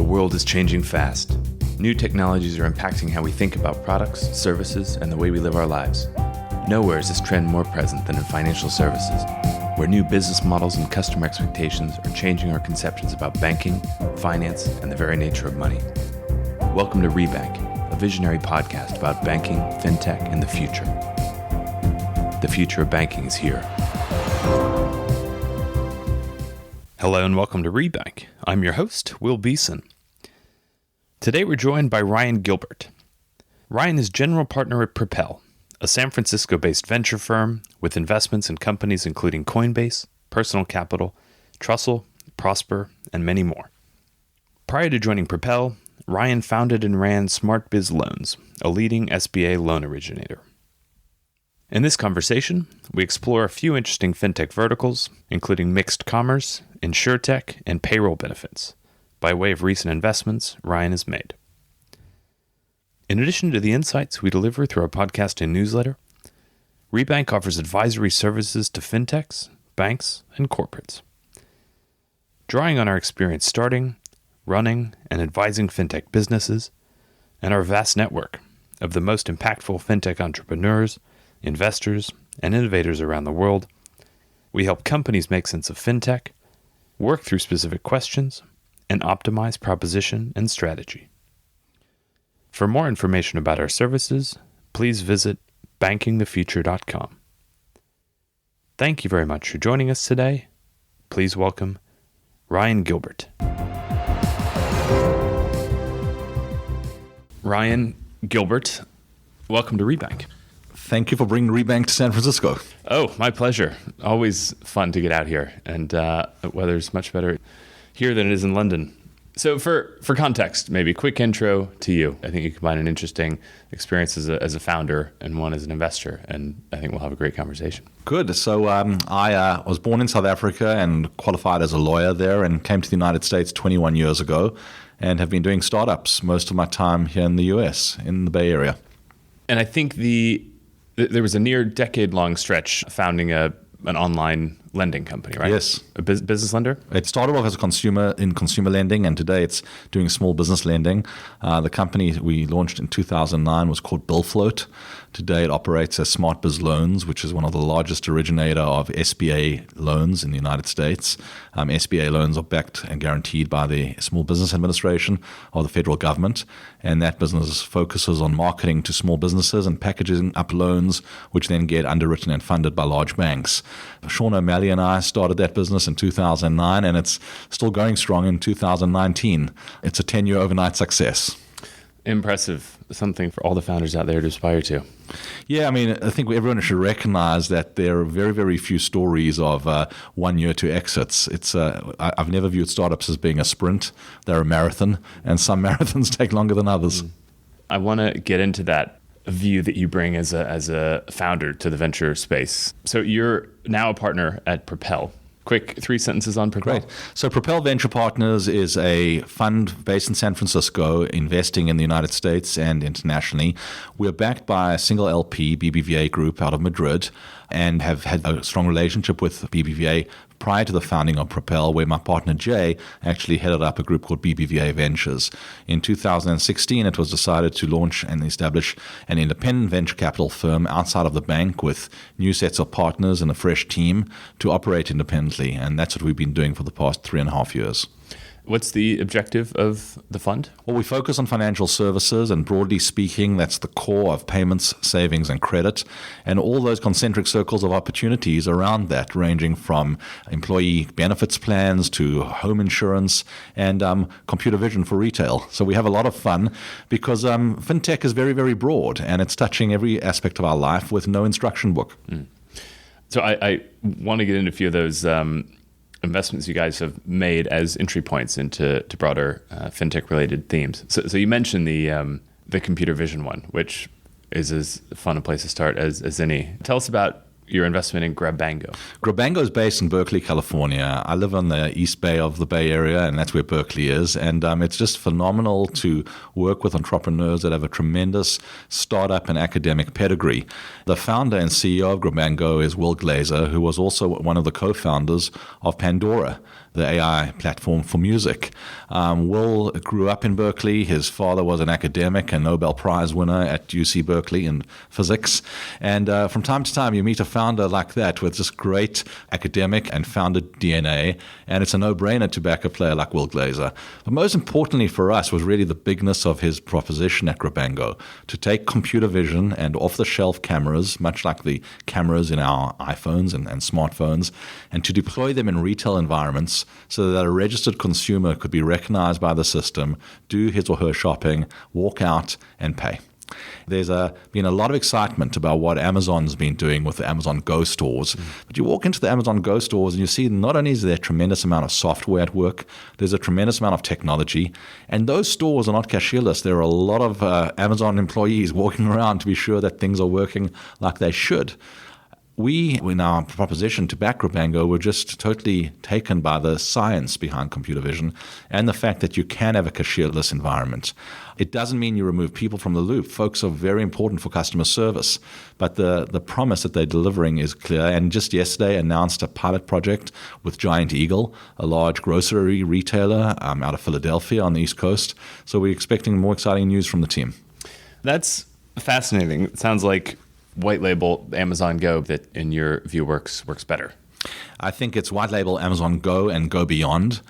world is changing fast. New technologies are impacting how we think about products, services, and the way we live our lives. Nowhere is this trend more present than in financial services, where new business models and customer expectations are changing our conceptions about banking, finance, and the very nature of money. Welcome to Rebank, a visionary podcast about banking, fintech, and the future. The future of banking is here. Hello and welcome to Rebank. I'm your host, Will Beeson. Today we're joined by Ryan Gilbert. Ryan is general partner at Propel, a San Francisco-based venture firm with investments in companies including Coinbase, Personal Capital, Trussle, Prosper, and many more. Prior to joining Propel, Ryan founded and ran SmartBiz Loans, a leading SBA loan originator. In this conversation, we explore a few interesting fintech verticals, including mixed commerce, Insurtech, and payroll benefits, by way of recent investments Ryan has made. In addition to the insights we deliver through our podcast and newsletter, Rebank offers advisory services to fintechs, banks, and corporates. Drawing on our experience starting, running, and advising fintech businesses, and our vast network of the most impactful fintech entrepreneurs, investors, and innovators around the world, we help companies make sense of fintech, work through specific questions, and optimize proposition and strategy. For more information about our services, please visit bankingthefuture.com. Thank you very much for joining us today. Please welcome Ryan Gilbert. Ryan Gilbert, welcome to Rebank. Thank you for bringing Rebank to San Francisco. Oh, my pleasure. Always fun to get out here, and the weather's much better here than it is in London. So for context, maybe a quick intro to you. I think you combine an interesting experience as a founder and one as an investor, and I think we'll have a great conversation. Good. So I was born in South Africa and qualified as a lawyer there and came to the United States 21 years ago and have been doing startups most of my time here in the US, in the Bay Area. And I think there was a near decade-long stretch founding an online lending company, right? Yes. A business lender? It started off as a consumer lending, and today it's doing small business lending. The company we launched in 2009 was called BillFloat. Today it operates as SmartBiz Loans, which is one of the largest originator of SBA loans in the United States. SBA loans are backed and guaranteed by the Small Business Administration of the federal government, and that business focuses on marketing to small businesses and packaging up loans, which then get underwritten and funded by large banks. Sean O'Malley and I started that business in 2009, and it's still going strong in 2019. It's a 10-year overnight success. Impressive. Something for all the founders out there to aspire to. Yeah, I mean, I think everyone should recognize that there are very, very few stories of 1 year to exits. I've never viewed startups as being a sprint. They're a marathon, and some marathons take longer than others. I want to get into that view that you bring as a founder to the venture space. So you're now a partner at Propel. Quick 3 sentences on Propel. Great. So Propel Venture Partners is a fund based in San Francisco, investing in the United States and internationally. We're backed by a single LP, BBVA Group, out of Madrid, and have had a strong relationship with BBVA prior to the founding of Propel, where my partner Jay actually headed up a group called BBVA Ventures. In 2016, it was decided to launch and establish an independent venture capital firm outside of the bank with new sets of partners and a fresh team to operate independently. And that's what we've been doing for the past 3.5 years. What's the objective of the fund? Well, we focus on financial services, and broadly speaking, that's the core of payments, savings, and credit, and all those concentric circles of opportunities around that, ranging from employee benefits plans to home insurance and computer vision for retail. So we have a lot of fun because fintech is very, very broad, and it's touching every aspect of our life with no instruction book. So I want to get into a few of those investments you guys have made as entry points into broader fintech-related themes. So you mentioned the computer vision one, which is as fun a place to start as any. Tell us about your investment in Rebank. Rebank is based in Berkeley, California. I live on the East Bay of the Bay Area, and that's where Berkeley is. And it's just phenomenal to work with entrepreneurs that have a tremendous startup and academic pedigree. The founder and CEO of Rebank is Will Glazer, who was also one of the co-founders of Pandora. the AI platform for music. Will grew up in Berkeley. His father was an academic and Nobel Prize winner at UC Berkeley in physics. And from time to time, you meet a founder like that with just great academic and founder DNA, and it's a no-brainer to back a player like Will Glazer. But most importantly for us was really the bigness of his proposition at Rebank, to take computer vision and off-the-shelf cameras, much like the cameras in our iPhones and smartphones, and to deploy them in retail environments so that a registered consumer could be recognized by the system, do his or her shopping, walk out, and pay. There's been a lot of excitement about what Amazon's been doing with the Amazon Go stores. But you walk into the Amazon Go stores and you see not only is there a tremendous amount of software at work, there's a tremendous amount of technology. And those stores are not cashierless. There are a lot of Amazon employees walking around to be sure that things are working like they should. We, in our proposition to back Rebank, were just totally taken by the science behind computer vision and the fact that you can have a cashierless environment. It doesn't mean you remove people from the loop. Folks are very important for customer service, but the promise that they're delivering is clear. And just yesterday announced a pilot project with Giant Eagle, a large grocery retailer out of Philadelphia on the East Coast. So we're expecting more exciting news from the team. That's fascinating. It sounds like white label Amazon Go that in your view works better. I think it's white label Amazon Go and Go Beyond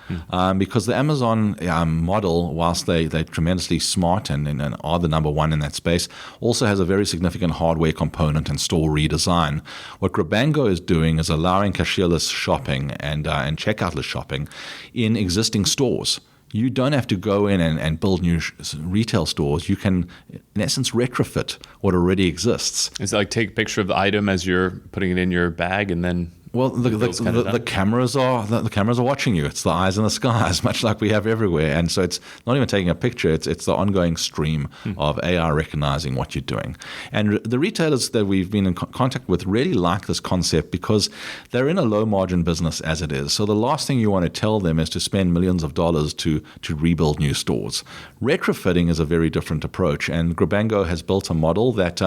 because the Amazon model, whilst they're tremendously smart and are the number one in that space, also has a very significant hardware component and store redesign. What Rebank is doing is allowing cashierless shopping and checkoutless shopping in existing stores. You don't have to go in and build new retail stores. You can, in essence, retrofit what already exists. Is it like take a picture of the item as you're putting it in your bag and then... Well, the cameras are watching you. It's the eyes in the skies, much like we have everywhere. And so it's not even taking a picture. It's the ongoing stream of AI recognizing what you're doing. And the retailers that we've been in contact with really like this concept because they're in a low margin business as it is. So the last thing you want to tell them is to spend millions of dollars to rebuild new stores. Retrofitting is a very different approach. And Rebank has built a model that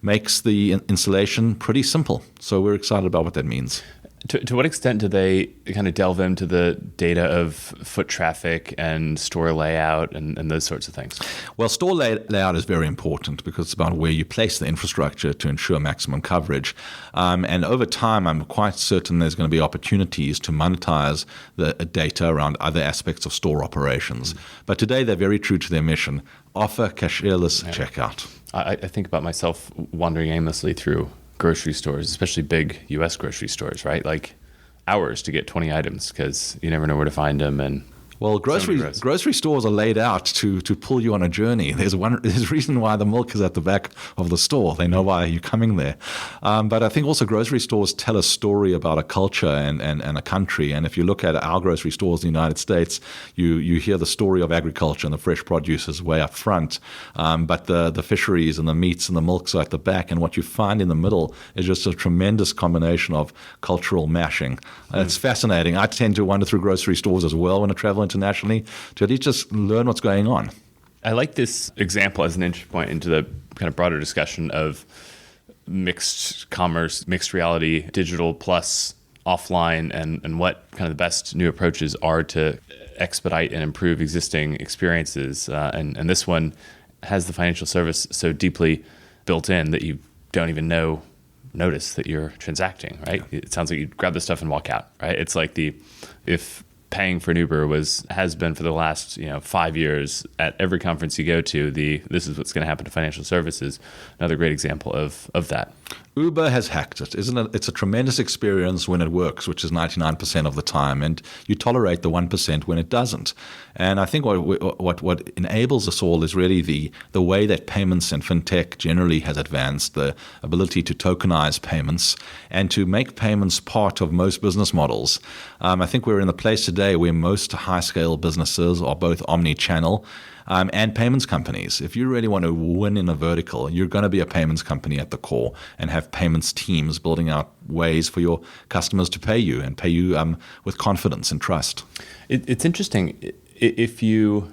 makes the installation pretty simple. So we're excited about what that means. To what extent do they kind of delve into the data of foot traffic and store layout and those sorts of things? Well, store layout is very important because it's about where you place the infrastructure to ensure maximum coverage. And over time, I'm quite certain there's going to be opportunities to monetize the data around other aspects of store operations. But today, they're very true to their mission, offer cashierless checkout. I think about myself wandering aimlessly through grocery stores, especially big U.S. grocery stores, right? Like hours to get 20 items because you never know where to find them. And well, grocery stores are laid out to pull you on a journey. There's a reason why the milk is at the back of the store. They know why you're coming there. But I think also grocery stores tell a story about a culture and a country. And if you look at our grocery stores in the United States, you hear the story of agriculture and the fresh produce is way up front. But the fisheries and the meats and the milks are at the back. And what you find in the middle is just a tremendous combination of cultural mashing. It's fascinating. I tend to wander through grocery stores as well when I travel internationally to at least just learn what's going on. I like this example as an entry point into the kind of broader discussion of mixed commerce, mixed reality, digital plus offline, and what kind of the best new approaches are to expedite and improve existing experiences. And this one has the financial service so deeply built in that you don't even notice that you're transacting, right? Yeah. It sounds like you grab the stuff and walk out, right? It's like if paying for an Uber has been for the last 5 years at every conference you go to, this is what's going to happen to financial services. Another great example of that. Uber has hacked it, isn't it? It's a tremendous experience when it works, which is 99% of the time, and you tolerate the 1% when it doesn't. And I think what enables us all is really the way that payments and fintech generally has advanced, the ability to tokenize payments and to make payments part of most business models. I think we're in the place today where most high-scale businesses are both omni-channel and payments companies. If you really want to win in a vertical, you're going to be a payments company at the core and have payments teams building out ways for your customers to pay you and pay you with confidence and trust. It's interesting. If you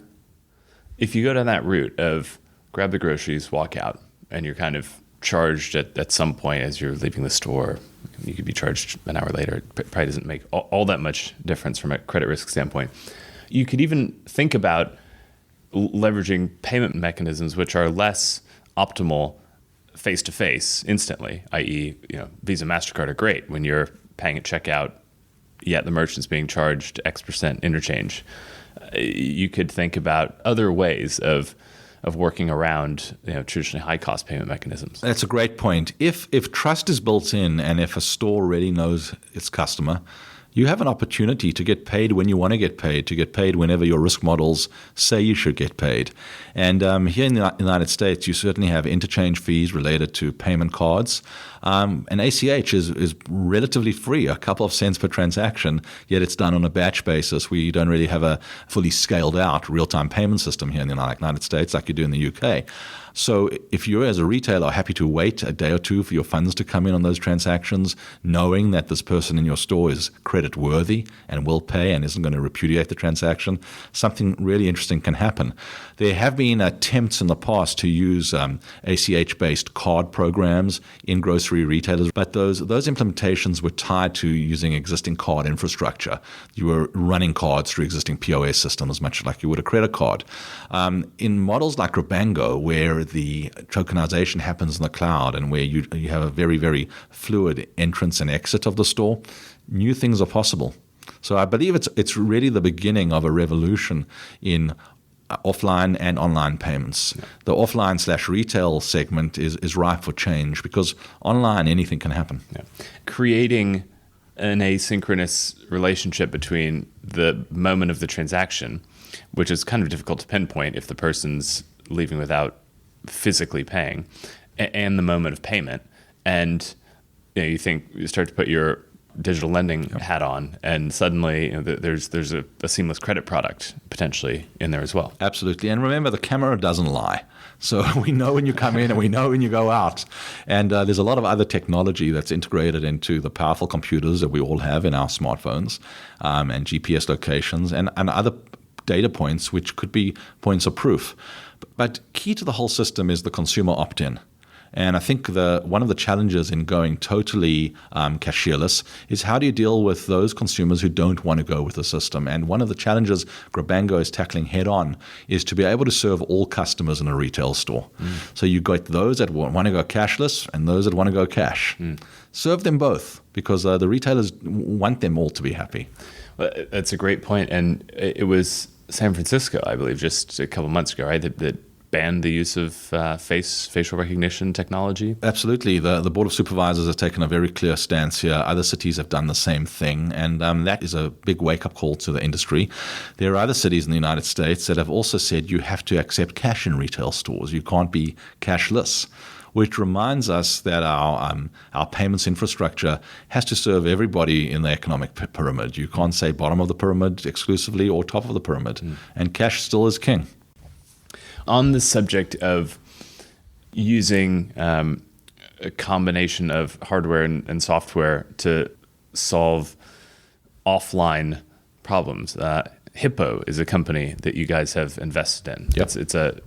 go down that route of grab the groceries, walk out, and you're kind of charged at some point as you're leaving the store. You could be charged an hour later. It probably doesn't make all that much difference from a credit risk standpoint. You could even think about leveraging payment mechanisms which are less optimal face-to-face instantly, i.e., Visa, MasterCard are great when you're paying at checkout, yet the merchant's being charged X% interchange. You could think about other ways of working around traditionally high-cost payment mechanisms. That's a great point. If trust is built in and if a store really knows its customer, you have an opportunity to get paid when you want to get paid whenever your risk models say you should get paid. And here in the United States, you certainly have interchange fees related to payment cards. And ACH is relatively free, a couple of cents per transaction, yet it's done on a batch basis. We don't really have a fully scaled out real-time payment system here in the United States like you do in the UK. So if you as a retailer are happy to wait a day or two for your funds to come in on those transactions, knowing that this person in your store is credit worthy and will pay and isn't going to repudiate the transaction, something really interesting can happen. There have been attempts in the past to use ACH-based card programs in grocery retailers, but those implementations were tied to using existing card infrastructure. You were running cards through existing POS systems, much like you would a credit card. In models like Rebank, where the tokenization happens in the cloud and where you have a very, very fluid entrance and exit of the store, new things are possible. So I believe it's really the beginning of a revolution in offline and online payments. Yeah. The offline/retail segment is ripe for change because online anything can happen. Yeah. Creating an asynchronous relationship between the moment of the transaction, which is kind of difficult to pinpoint if the person's leaving without physically paying, and the moment of payment. And you start to put your digital lending hat on, and suddenly there's a seamless credit product potentially in there as well. Absolutely. And remember, the camera doesn't lie. So we know when you come in and we know when you go out. And there's a lot of other technology that's integrated into the powerful computers that we all have in our smartphones, and GPS locations and other data points, which could be points of proof. But key to the whole system is the consumer opt-in. And I think one of the challenges in going totally cashierless is how do you deal with those consumers who don't want to go with the system? And one of the challenges Rebank is tackling head on is to be able to serve all customers in a retail store. So you got those that want to go cashless and those that want to go cash. Serve them both because the retailers want them all to be happy. Well, that's a great point. And it was San Francisco, I believe, just a couple months ago, right, that banned the use of facial recognition technology? Absolutely. The Board of Supervisors has taken a very clear stance here. Other cities have done the same thing, and that is a big wake-up call to the industry. There are other cities in the United States that have also said you have to accept cash in retail stores. You can't be cashless, which reminds us that our payments infrastructure has to serve everybody in the economic pyramid. You can't say bottom of the pyramid exclusively or top of the pyramid, and cash still is king. On the subject of using a combination of hardware and software to solve offline problems, Hippo is a company that you guys have invested in. Yep. It's a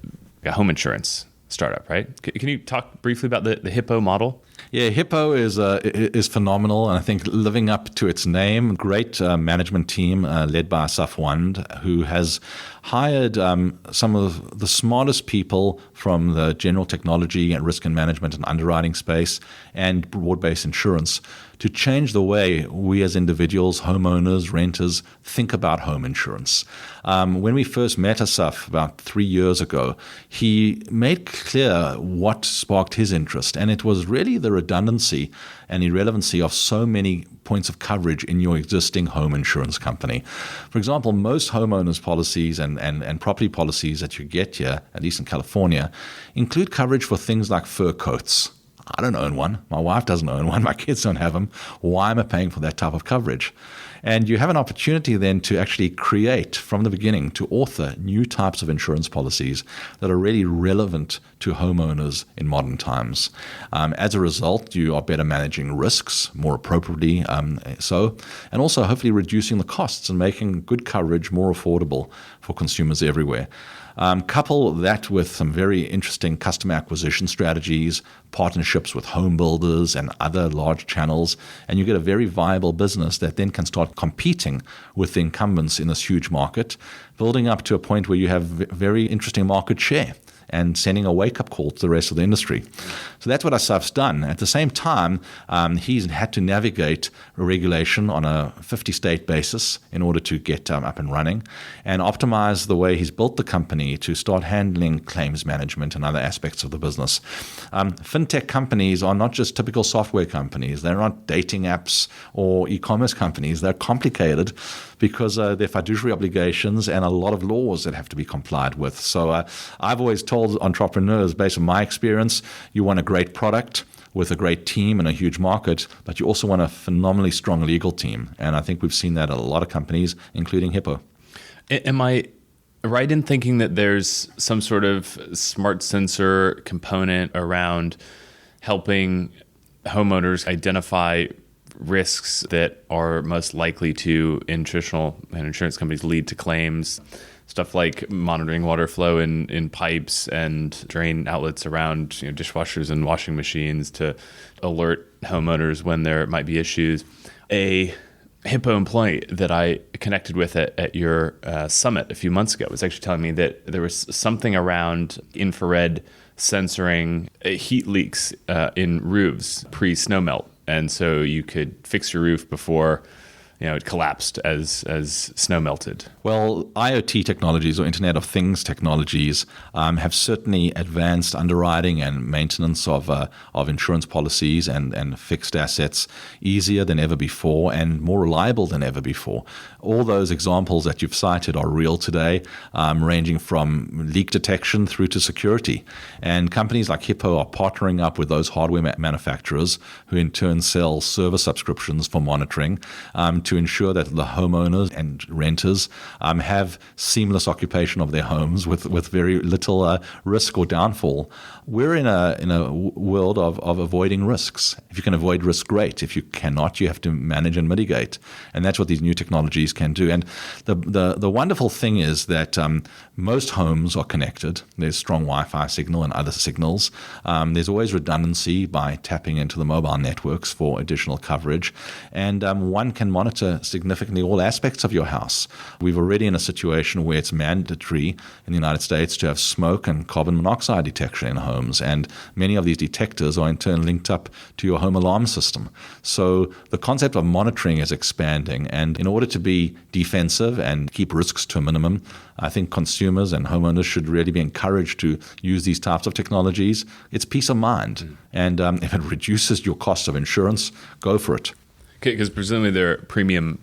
home insurance startup, right? Can you talk briefly about the Hippo model? Yeah, Hippo is phenomenal, and I think living up to its name. Great management team led by Asaf Wand, who has hired some of the smartest people from the general technology and risk and management and underwriting space and broad-based insurance to change the way we as individuals, homeowners, renters, think about home insurance. When we first met Asaf about 3 years ago, he made clear what sparked his interest, and it was really the redundancy and irrelevancy of so many points of coverage in your existing home insurance company. For example, most homeowners policies and property policies that you get here, at least in California, include coverage for things like fur coats. I don't own one. My wife doesn't own one. My kids don't have them. Why am I paying for that type of coverage? And you have an opportunity then to actually create from the beginning, to author new types of insurance policies that are really relevant to homeowners in modern times. As a result, you are better managing risks more appropriately, and also hopefully reducing the costs and making good coverage more affordable for consumers everywhere. Couple that with some very interesting customer acquisition strategies, partnerships with home builders and other large channels, and you get a very viable business that then can start competing with the incumbents in this huge market, building up to a point where you have very interesting market share and sending a wake-up call to the rest of the industry. So that's what Asaf's done. At the same time, he's had to navigate regulation on a 50-state basis in order to get up and running and optimize the way he's built the company to start handling claims management and other aspects of the business. Fintech companies are not just typical software companies. They're not dating apps or e-commerce companies. They're complicated because they're fiduciary obligations and a lot of laws that have to be complied with. So I've always told entrepreneurs, based on my experience, you want a great product with a great team and a huge market, but you also want a phenomenally strong legal team. And I think we've seen that at a lot of companies, including Hippo. Am I right in thinking that there's some sort of smart sensor component around helping homeowners identify risks that are most likely to, in traditional insurance companies, lead to claims? Stuff like monitoring water flow in pipes and drain outlets around dishwashers and washing machines to alert homeowners when there might be issues. A Hippo employee that I connected with at your summit a few months ago was actually telling me that there was something around infrared censoring heat leaks in roofs pre-snowmelt. And so you could fix your roof before it collapsed as snow melted. Well, IoT technologies or Internet of Things technologies have certainly advanced underwriting and maintenance of insurance policies and fixed assets easier than ever before and more reliable than ever before. All those examples that you've cited are real today, ranging from leak detection through to security. And companies like Hippo are partnering up with those hardware manufacturers who in turn sell server subscriptions for monitoring to ensure that the homeowners and renters have seamless occupation of their homes with very little risk or downfall. We're in a world of avoiding risks. If you can avoid risk, great. If you cannot, you have to manage and mitigate. And that's what these new technologies can do. And the wonderful thing is that most homes are connected. There's strong Wi-Fi signal and other signals. There's always redundancy by tapping into the mobile networks for additional coverage. And one can monitor significantly all aspects of your house. We're already in a situation where it's mandatory in the United States to have smoke and carbon monoxide detection in homes, and many of these detectors are in turn linked up to your home alarm system. So the concept of monitoring is expanding, and in order to be defensive and keep risks to a minimum, I think consumers and homeowners should really be encouraged to use these types of technologies. It's peace of mind, and if it reduces your cost of insurance, go for it. Because presumably there are premium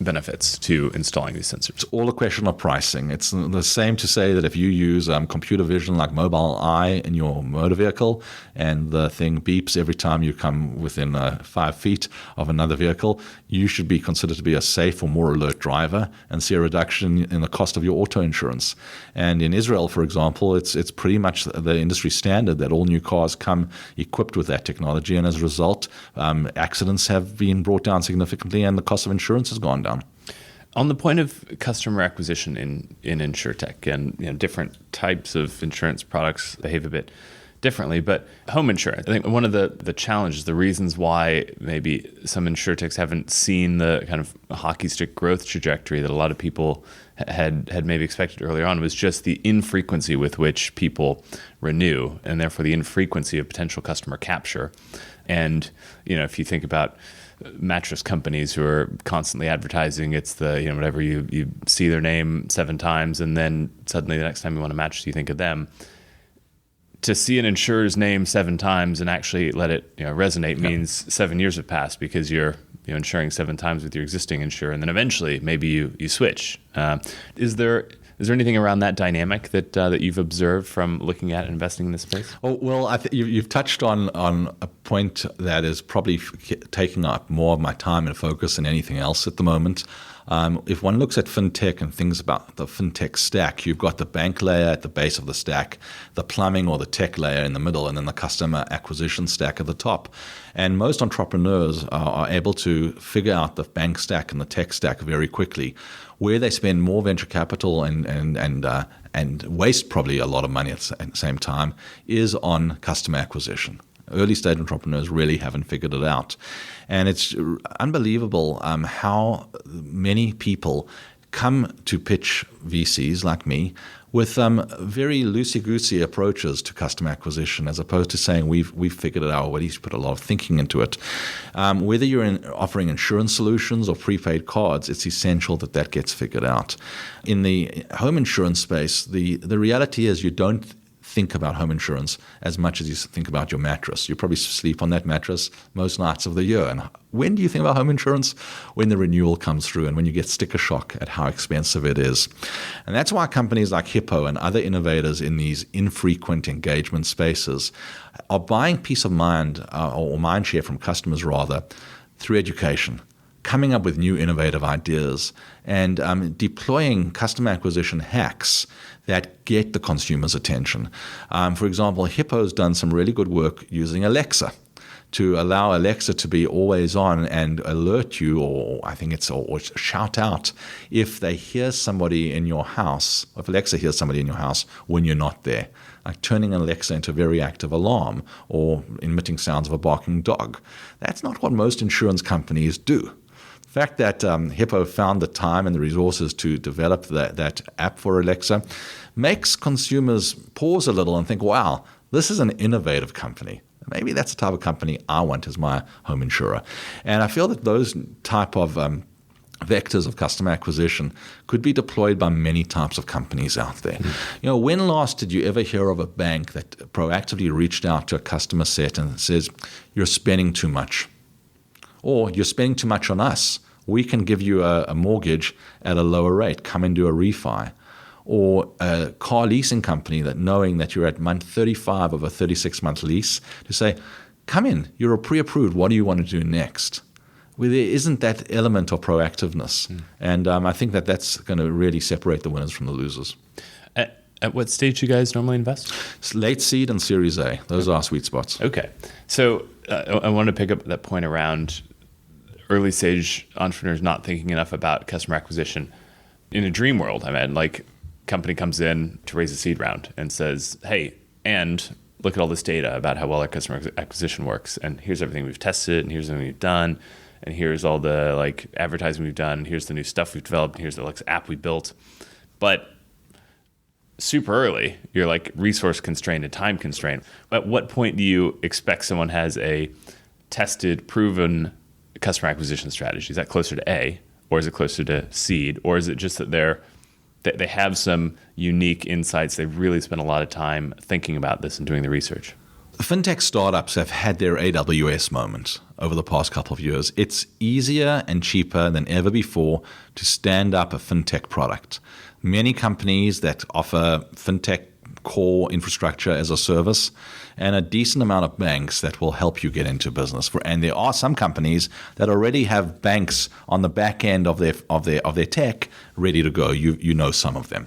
benefits to installing these sensors. It's all a question of pricing. It's the same to say that if you use computer vision like Mobile Eye in your motor vehicle and the thing beeps every time you come within 5 feet of another vehicle, you should be considered to be a safe or more alert driver and see a reduction in the cost of your auto insurance. And in Israel, for example, it's pretty much the industry standard that all new cars come equipped with that technology. And as a result, accidents have been brought down significantly and the cost of insurance has gone down. On the point of customer acquisition in Insurtech, and different types of insurance products behave a bit differently, but home insurance, I think one of the challenges, the reasons why maybe some Insurtechs haven't seen the kind of hockey stick growth trajectory that a lot of people had maybe expected earlier on was just the infrequency with which people renew, and therefore the infrequency of potential customer capture. And if you think about mattress companies who are constantly advertising, it's the whatever you see their name 7 times and then suddenly the next time you want a mattress you think of them. To see an insurer's name 7 times and actually let it resonate means 7 years have passed because you're insuring 7 times with your existing insurer, and then eventually maybe you switch. Is there anything around that dynamic that you've observed from looking at investing in this space? Well, I think you've touched on a point that is probably taking up more of my time and focus than anything else at the moment. If one looks at fintech and things about the fintech stack, you've got the bank layer at the base of the stack, the plumbing or the tech layer in the middle, and then the customer acquisition stack at the top. And most entrepreneurs are able to figure out the bank stack and the tech stack very quickly. Where they spend more venture capital and waste probably a lot of money at the same time is on customer acquisition. Early stage entrepreneurs really haven't figured it out. And it's unbelievable how many people come to pitch VCs like me with very loosey-goosey approaches to customer acquisition, as opposed to saying we've figured it out already. We've put a lot of thinking into it. Whether you're offering insurance solutions or prepaid cards, it's essential that gets figured out. In the home insurance space, the reality is you don't think about home insurance as much as you think about your mattress. You probably sleep on that mattress most nights of the year. And when do you think about home insurance? When the renewal comes through and when you get sticker shock at how expensive it is. And that's why companies like Hippo and other innovators in these infrequent engagement spaces are buying peace of mind or mind share from customers rather through education, coming up with new innovative ideas and deploying customer acquisition hacks that get the consumer's attention. For example, Hippo's done some really good work using Alexa to allow Alexa to be always on and alert you, or shout out if they hear somebody in your house, if Alexa hears somebody in your house when you're not there, like turning Alexa into a very active alarm or emitting sounds of a barking dog. That's not what most insurance companies do. The fact that Hippo found the time and the resources to develop that app for Alexa makes consumers pause a little and think, wow, this is an innovative company. Maybe that's the type of company I want as my home insurer. And I feel that those type of vectors of customer acquisition could be deployed by many types of companies out there. When last did you ever hear of a bank that proactively reached out to a customer set and says, you're spending too much? Or you're spending too much on us. We can give you a mortgage at a lower rate. Come and do a refi. Or a car leasing company that knowing that you're at month 35 of a 36-month lease to say, come in, you're pre-approved. What do you want to do next? Well, there isn't that element of proactiveness. And I think that's going to really separate the winners from the losers. At what stage do you guys normally invest? It's late seed and Series A. Those are our sweet spots. Okay. So I want to pick up that point around early stage entrepreneurs not thinking enough about customer acquisition. In a dream world, company comes in to raise a seed round and says, hey, and look at all this data about how well our customer acquisition works. And here's everything we've tested, and here's everything we've done, and here's all the advertising we've done, and here's the new stuff we've developed, and here's the app we built. But super early, you're resource constrained and time constrained. At what point do you expect someone has a tested, proven customer acquisition strategy? Is that closer to A, or is it closer to seed, or is it just that they have some unique insights? They've really spent a lot of time thinking about this and doing the research. Fintech startups have had their AWS moment over the past couple of years. It's easier and cheaper than ever before to stand up a fintech product. Many companies that offer fintech core infrastructure as a service, and a decent amount of banks that will help you get into business. And there are some companies that already have banks on the back end of their tech ready to go. You know some of them.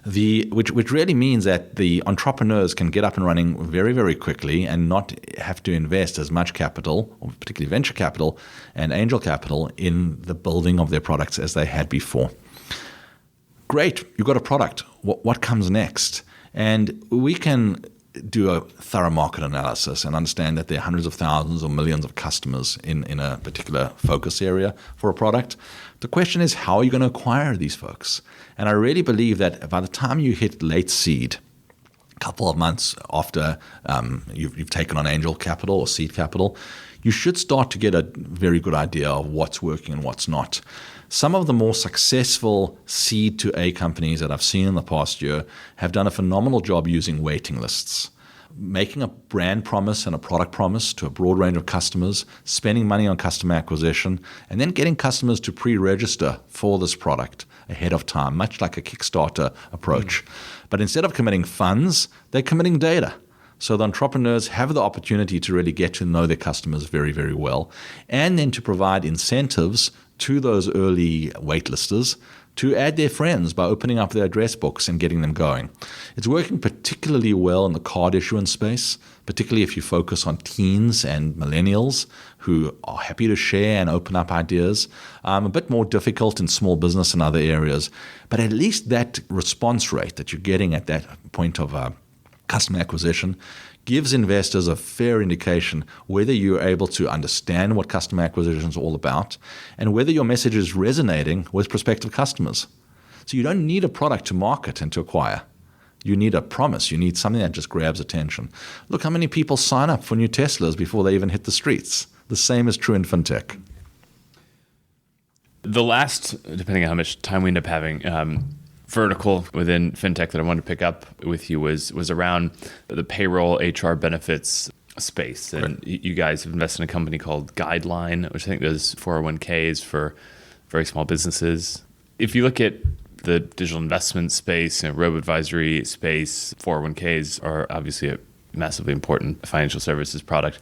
Which really means that the entrepreneurs can get up and running very, very quickly and not have to invest as much capital, or particularly venture capital and angel capital, in the building of their products as they had before. Great, you've got a product. What comes next? And we can do a thorough market analysis and understand that there are hundreds of thousands or millions of customers in a particular focus area for a product. The question is, how are you going to acquire these folks? And I really believe that by the time you hit late seed, a couple of months after you've taken on angel capital or seed capital, you should start to get a very good idea of what's working and what's not. Some of the more successful seed to A companies that I've seen in the past year have done a phenomenal job using waiting lists, making a brand promise and a product promise to a broad range of customers, spending money on customer acquisition, and then getting customers to pre-register for this product ahead of time, much like a Kickstarter approach. But instead of committing funds, they're committing data. So the entrepreneurs have the opportunity to really get to know their customers very, very well, and then to provide incentives to those early waitlisters to add their friends by opening up their address books and getting them going. It's working particularly well in the card issuance space, particularly if you focus on teens and millennials who are happy to share and open up ideas. A bit more difficult in small business and other areas, but at least that response rate that you're getting at that point of customer acquisition gives investors a fair indication whether you're able to understand what customer acquisition is all about and whether your message is resonating with prospective customers. So you don't need a product to market and to acquire. You need a promise. You need something that just grabs attention. Look how many people sign up for new Teslas before they even hit the streets. The same is true in fintech. The last, depending on how much time we end up having, vertical within fintech that I wanted to pick up with you was around the payroll HR benefits space. And you guys have invested in a company called Guideline, which I think does 401ks for very small businesses. If you look at the digital investment space and robo-advisory space, 401ks are obviously a massively important financial services product.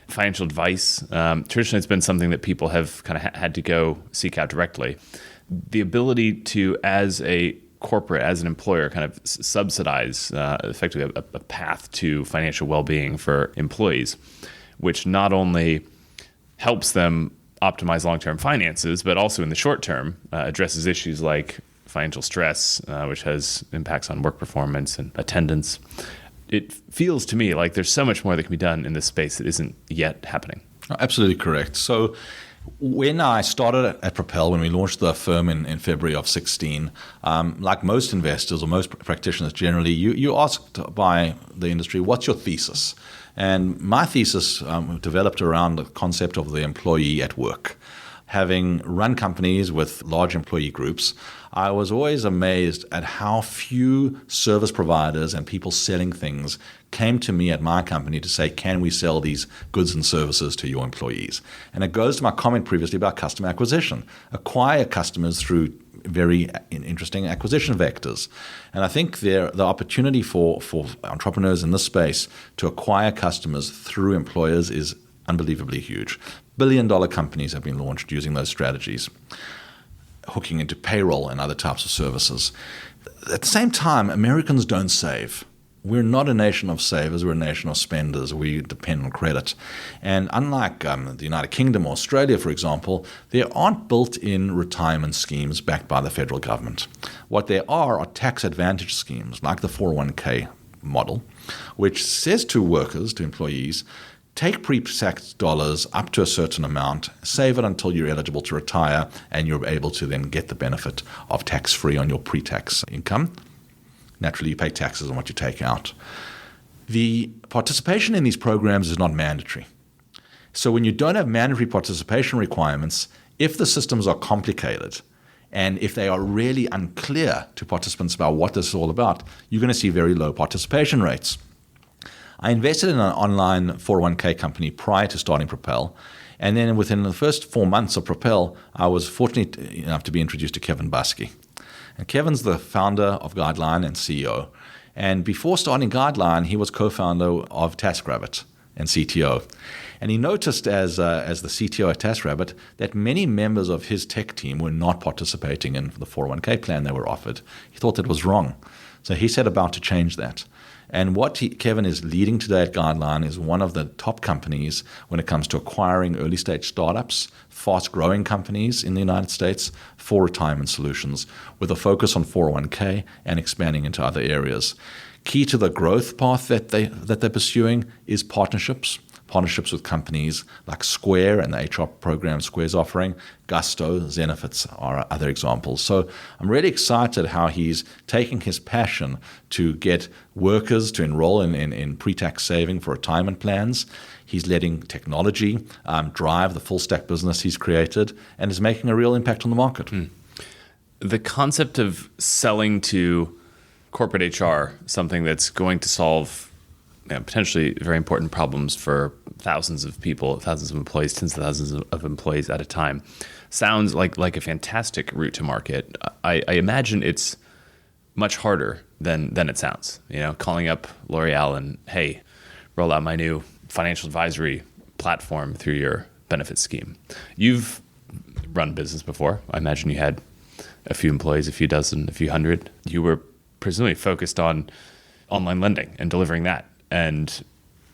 Financial advice, traditionally it's been something that people have kind of had to go seek out directly. The ability to, as a corporate, as an employer, kind of subsidize effectively a path to financial well-being for employees, which not only helps them optimize long-term finances, but also in the short term addresses issues like financial stress, which has impacts on work performance and attendance. It feels to me like there's so much more that can be done in this space that isn't yet happening. Absolutely correct. So when I started at Propel, when we launched the firm in February of 2016, like most investors or most practitioners generally, you're asked by the industry, what's your thesis? And my thesis developed around the concept of the employee at work. Having run companies with large employee groups, I was always amazed at how few service providers and people selling things came to me at my company to say, can we sell these goods and services to your employees? And it goes to my comment previously about customer acquisition. Acquire customers through very interesting acquisition vectors. And I think the opportunity for entrepreneurs in this space to acquire customers through employers is unbelievably huge. Billion-dollar companies have been launched using those strategies, hooking into payroll and other types of services. At the same time, Americans don't save. We're not a nation of savers, we're a nation of spenders. We depend on credit. And unlike the United Kingdom or Australia, for example, there aren't built-in retirement schemes backed by the federal government. What there are tax advantage schemes, like the 401k model, which says to workers, to employees, take pre-tax dollars up to a certain amount, save it until you're eligible to retire, and you're able to then get the benefit of tax-free on your pre-tax income. Naturally, you pay taxes on what you take out. The participation in these programs is not mandatory. So when you don't have mandatory participation requirements, if the systems are complicated and if they are really unclear to participants about what this is all about, you're going to see very low participation rates. I invested in an online 401k company prior to starting Propel. And then within the first 4 months of Propel, I was fortunate enough to be introduced to Kevin Buskey. And Kevin's the founder of Guideline and CEO. And before starting Guideline, he was co-founder of TaskRabbit and CTO. And he noticed as the CTO at TaskRabbit that many members of his tech team were not participating in the 401k plan they were offered. He thought that was wrong. So he set about to change that. And what Kevin is leading today at Guideline is one of the top companies when it comes to acquiring early-stage startups, fast-growing companies in the United States for retirement solutions, with a focus on 401k and expanding into other areas. Key to the growth path that they're pursuing is partnerships with companies like Square and the HR program Square's offering. Gusto, Zenefits are other examples. So I'm really excited how he's taking his passion to get workers to enroll in pre-tax saving for retirement plans. He's letting technology drive the full-stack business he's created and is making a real impact on the market. The concept of selling to corporate HR, something that's going to solve potentially very important problems for thousands of people, thousands of employees, tens of thousands of employees at a time, sounds like a fantastic route to market. I imagine it's much harder than it sounds. Calling up L'Oreal and, hey, roll out my new financial advisory platform through your benefits scheme. You've run business before. I imagine you had a few employees, a few dozen, a few hundred. You were presumably focused on online lending and delivering that. And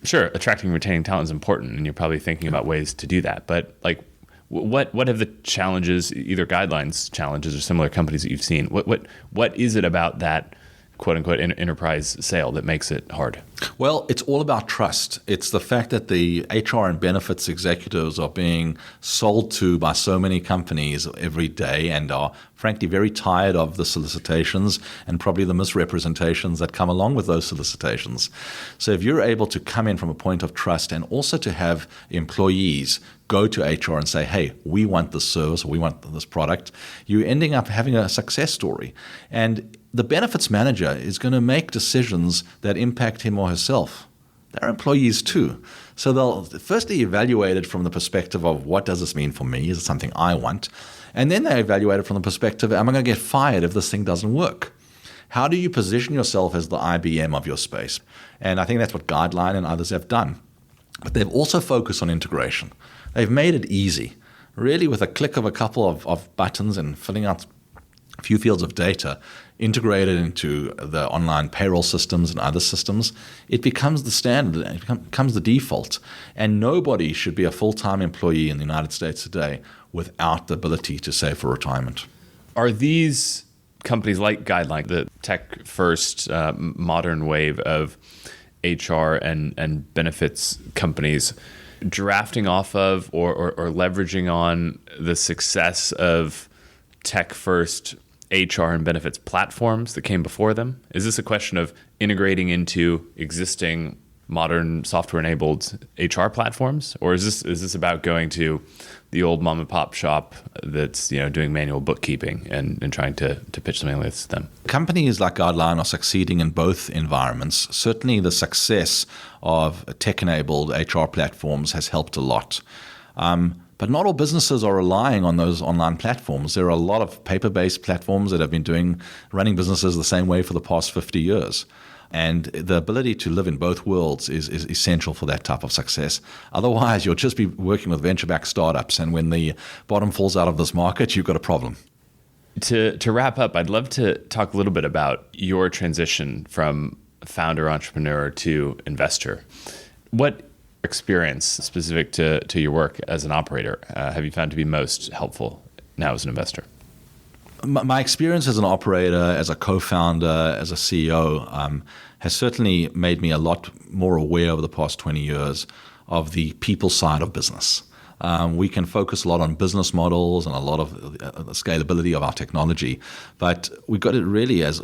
sure, attracting and retaining talent is important, and you're probably thinking about ways to do that. But like, what have the challenges, either guidelines challenges or similar companies that you've seen? What is it about that quote unquote enterprise sale that makes it hard? Well, it's all about trust. It's the fact that the HR and benefits executives are being sold to by so many companies every day and are frankly very tired of the solicitations and probably the misrepresentations that come along with those solicitations. So if you're able to come in from a point of trust and also to have employees go to HR and say, hey, we want this service, or we want this product, you're ending up having a success story. And the benefits manager is going to make decisions that impact him or herself. They're employees too. So they'll firstly evaluate it from the perspective of what does this mean for me? Is it something I want? And then they evaluate it from the perspective, am I going to get fired if this thing doesn't work? How do you position yourself as the IBM of your space? And I think that's what Guideline and others have done. But they've also focused on integration. They've made it easy. Really, with a click of a couple of buttons and filling out a few fields of data, integrated into the online payroll systems and other systems, it becomes the standard, it becomes the default. And nobody should be a full-time employee in the United States today without the ability to save for retirement. Are these companies like Guideline, the tech-first modern wave of HR and benefits companies, drafting off of or leveraging on the success of tech-first HR and benefits platforms that came before them? Is this a question of integrating into existing modern software-enabled HR platforms, or is this about going to the old mom and pop shop that's doing manual bookkeeping and trying to pitch something like this to them? Companies like Guideline are succeeding in both environments. Certainly the success of tech-enabled HR platforms has helped a lot. But not all businesses are relying on those online platforms. There are a lot of paper-based platforms that have been running businesses the same way for the past 50 years. And the ability to live in both worlds is essential for that type of success. Otherwise, you'll just be working with venture-backed startups. And when the bottom falls out of this market, you've got a problem. To wrap up, I'd love to talk a little bit about your transition from founder entrepreneur to investor. What experience specific to your work as an operator have you found to be most helpful now as an investor? My experience as an operator, as a co-founder, as a CEO, has certainly made me a lot more aware over the past 20 years of the people side of business. We can focus a lot on business models and a lot of the scalability of our technology, but we've got to really, as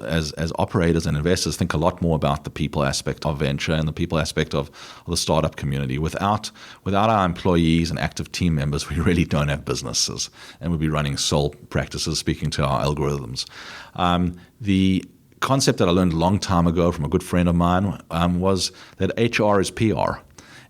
operators and investors, think a lot more about the people aspect of venture and the people aspect of the startup community. Without our employees and active team members, we really don't have businesses, and we'll be running sole practices, speaking to our algorithms. The concept that I learned a long time ago from a good friend of mine was that HR is PR.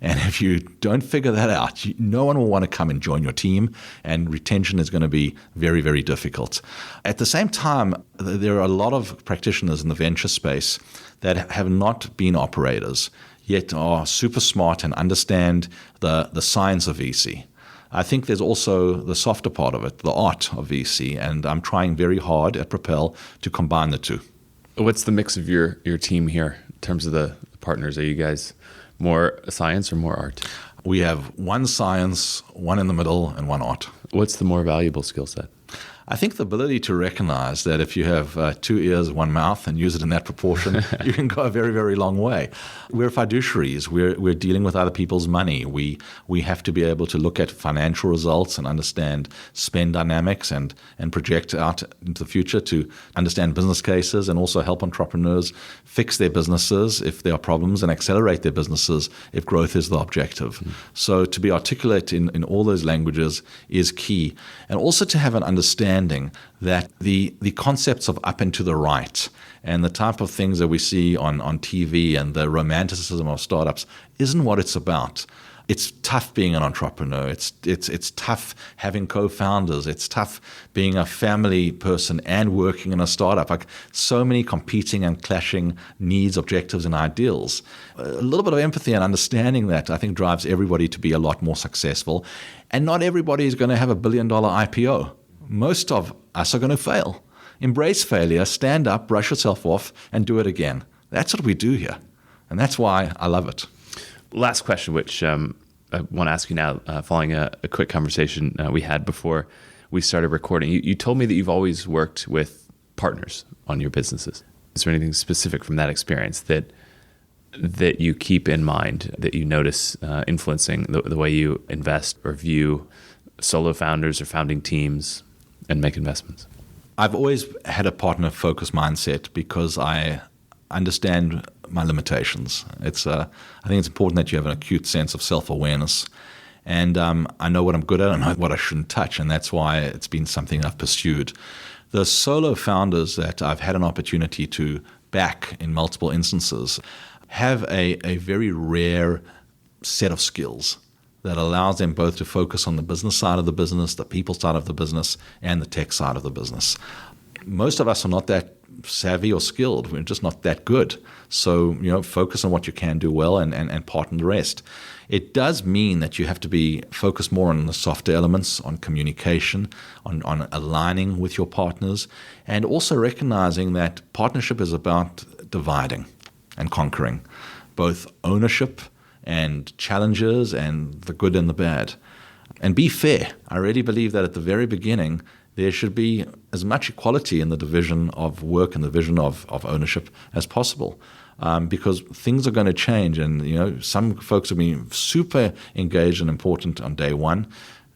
And if you don't figure that out, no one will want to come and join your team, and retention is going to be very, very difficult. At the same time, there are a lot of practitioners in the venture space that have not been operators, yet are super smart and understand the science of VC. I think there's also the softer part of it, the art of VC, and I'm trying very hard at Propel to combine the two. What's the mix of your team here in terms of the partners? Are you guys more science or more art? We have one science, one in the middle, and one art. What's the more valuable skill set? I think the ability to recognize that if you have 2 ears, 1 mouth, and use it in that proportion, you can go a very, very long way. We're fiduciaries. We're dealing with other people's money. We have to be able to look at financial results and understand spend dynamics and project out into the future to understand business cases and also help entrepreneurs fix their businesses if there are problems and accelerate their businesses if growth is the objective. So to be articulate in all those languages is key. And also to have an understanding that the concepts of up and to the right and the type of things that we see on TV and the romanticism of startups isn't what it's about. It's tough being an entrepreneur. It's tough having co-founders. It's tough being a family person and working in a startup. Like so many competing and clashing needs, objectives, and ideals. A little bit of empathy and understanding that I think drives everybody to be a lot more successful. And not everybody is going to have $1 billion IPO. Most of us are going to fail. Embrace failure, stand up, brush yourself off, and do it again. That's what we do here. And that's why I love it. Last question, which I want to ask you now, following a quick conversation we had before we started recording. You told me that you've always worked with partners on your businesses. Is there anything specific from that experience that you keep in mind, that you notice influencing the way you invest or view solo founders or founding teams and make investments? I've always had a partner-focused mindset because I understand my limitations. I think it's important that you have an acute sense of self-awareness. And I know what I'm good at and I know what I shouldn't touch, and that's why it's been something I've pursued. The solo founders that I've had an opportunity to back in multiple instances have a very rare set of skills that allows them both to focus on the business side of the business, the people side of the business, and the tech side of the business. Most of us are not that savvy or skilled. We're just not that good. So, focus on what you can do well and partner the rest. It does mean that you have to be focused more on the softer elements, on communication, on aligning with your partners, and also recognizing that partnership is about dividing and conquering, both ownership and challenges and the good and the bad. And be fair. I really believe that at the very beginning, there should be as much equality in the division of work and the division of ownership as possible. Because things are going to change, and some folks have been super engaged and important on day one.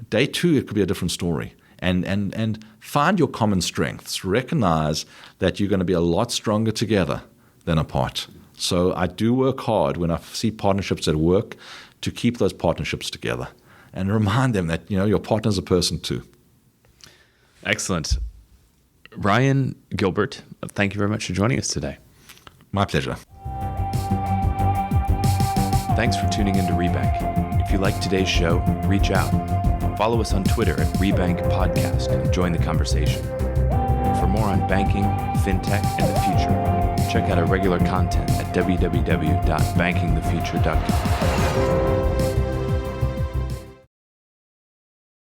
Day two, it could be a different story. And find your common strengths. Recognize that you're going to be a lot stronger together than apart. So I do work hard when I see partnerships that work to keep those partnerships together and remind them that your partner's a person too. Excellent. Ryan Gilbert, thank you very much for joining us today. My pleasure. Thanks for tuning into Rebank. If you like today's show, reach out. Follow us on Twitter at Rebank Podcast and join the conversation. For more on banking, fintech, and the future, check out our regular content at www.bankingthefuture.com.